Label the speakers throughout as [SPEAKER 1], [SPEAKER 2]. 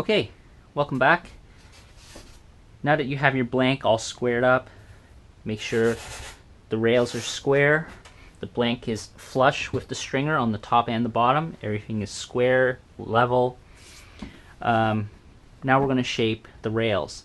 [SPEAKER 1] Okay, welcome back. Now that you have your blank all squared up, make sure the rails are square, the blank is flush with the stringer on the top and the bottom, everything is square, level. Now we're going to shape the rails.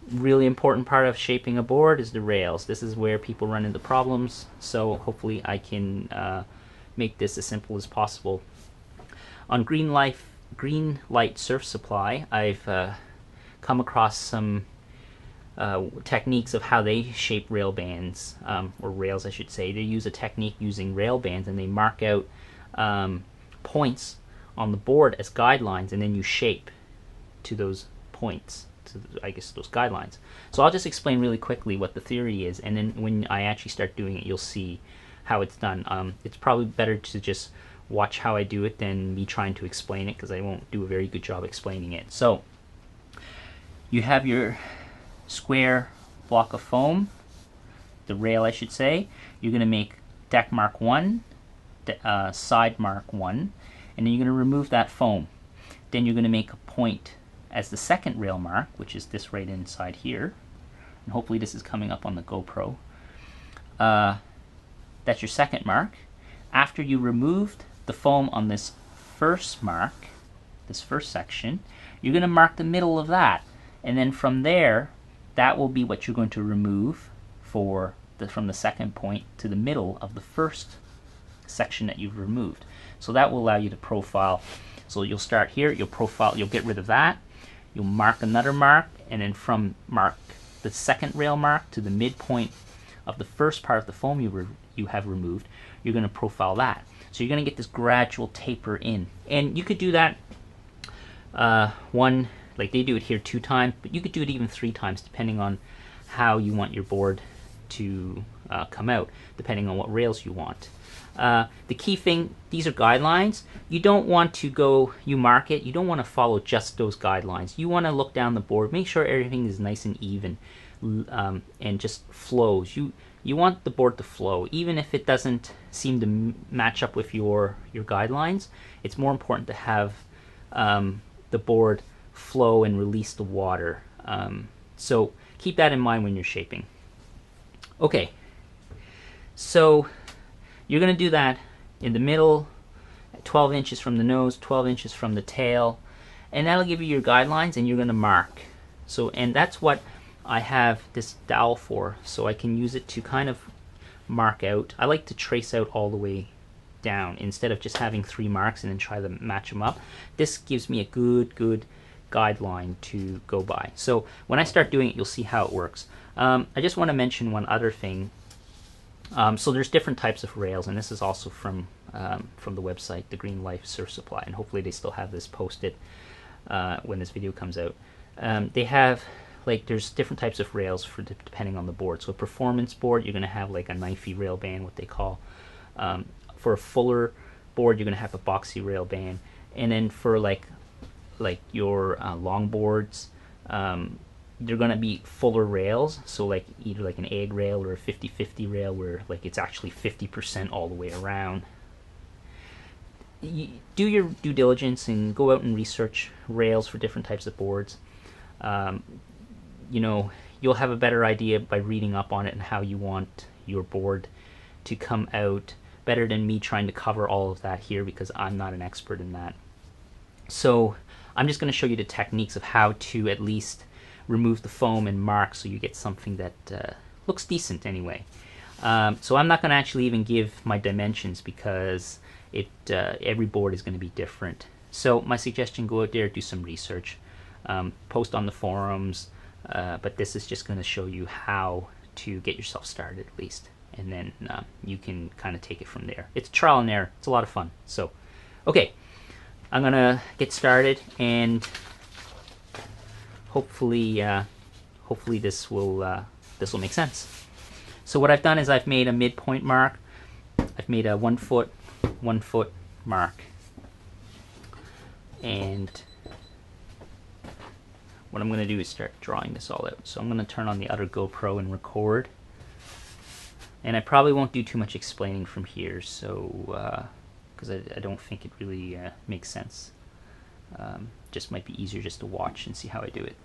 [SPEAKER 1] Really important part of shaping a board is the rails. This is where people run into problems, so hopefully I can make this as simple as possible. On Green Light Surf Supply, I've come across some techniques of how they shape rail bands, or rails I should say. They use a technique using rail bands, and they mark out points on the board as guidelines, and then you shape to those points, to I guess those guidelines. So I'll just explain really quickly what the theory is, and then when I actually start doing it, you'll see how it's done. It's probably better to just watch how I do it than me trying to explain it, because I won't do a very good job explaining it. So you have your square block of foam, the rail I should say. You're going to make deck mark 1, side mark 1, and then you're going to remove that foam. Then you're going to make a point as the second rail mark, which is this right inside here, and hopefully this is coming up on the GoPro. That's your second mark. After you removed the foam on this first mark, this first section, you're going to mark the middle of that, and then from there, that will be what you're going to remove from the second point to the middle of the first section that you've removed. So that will allow you to profile. So you'll start here, you'll profile, you'll get rid of that, you'll mark another mark, and then from mark the second rail mark to the midpoint of the first part of the foam you have removed, you're going to profile that. So you're going to get this gradual taper in. And you could do that like they do it here 2 times, but you could do it even 3 times depending on how you want your board to come out, depending on what rails you want. The key thing, these are guidelines. You don't want to go, you mark it, you don't want to follow just those guidelines. You want to look down the board, make sure everything is nice and even and just flows. You want the board to flow, even if it doesn't seem to match up with your guidelines. It's more important to have the board flow and release the water. So keep that in mind when you're shaping. Okay, so you're going to do that in the middle, 12 inches from the nose, 12 inches from the tail, and that'll give you your guidelines, and you're going to mark. So, and that's what I have this dowel for, so I can use it to kind of mark out. I like to trace out all the way down instead of just having 3 marks and then try to match them up. This gives me a good guideline to go by. So when I start doing it, you'll see how it works. I just want to mention one other thing. So there's different types of rails, and this is also from the website, the Green Life Surf Supply, and hopefully they still have this posted when this video comes out. They have, like, there's different types of rails for depending on the board. So a performance board, you're going to have like a knifey rail band, what they call. For a fuller board, you're going to have a boxy rail band, and then for like your long boards, they're going to be fuller rails, so like either like an egg rail or a 50-50 rail where like it's actually 50% all the way around. You do your due diligence and go out and research rails for different types of boards. You know, you'll have a better idea by reading up on it and how you want your board to come out, better than me trying to cover all of that here, because I'm not an expert in that. So I'm just going to show you the techniques of how to at least remove the foam and mark so you get something that looks decent anyway. So I'm not going to actually even give my dimensions, because every board is going to be different. So my suggestion, go out there, do some research, post on the forums, but this is just going to show you how to get yourself started at least, and then you can kind of take it from there. It's trial and error. It's a lot of fun. So okay, I'm gonna get started, and hopefully this will make sense. So what I've done is I've made a midpoint mark. I've made a 1 foot mark, and what I'm going to do is start drawing this all out. So I'm going to turn on the other GoPro and record, and I probably won't do too much explaining from here, so because I don't think it really makes sense. Just might be easier just to watch and see how I do it.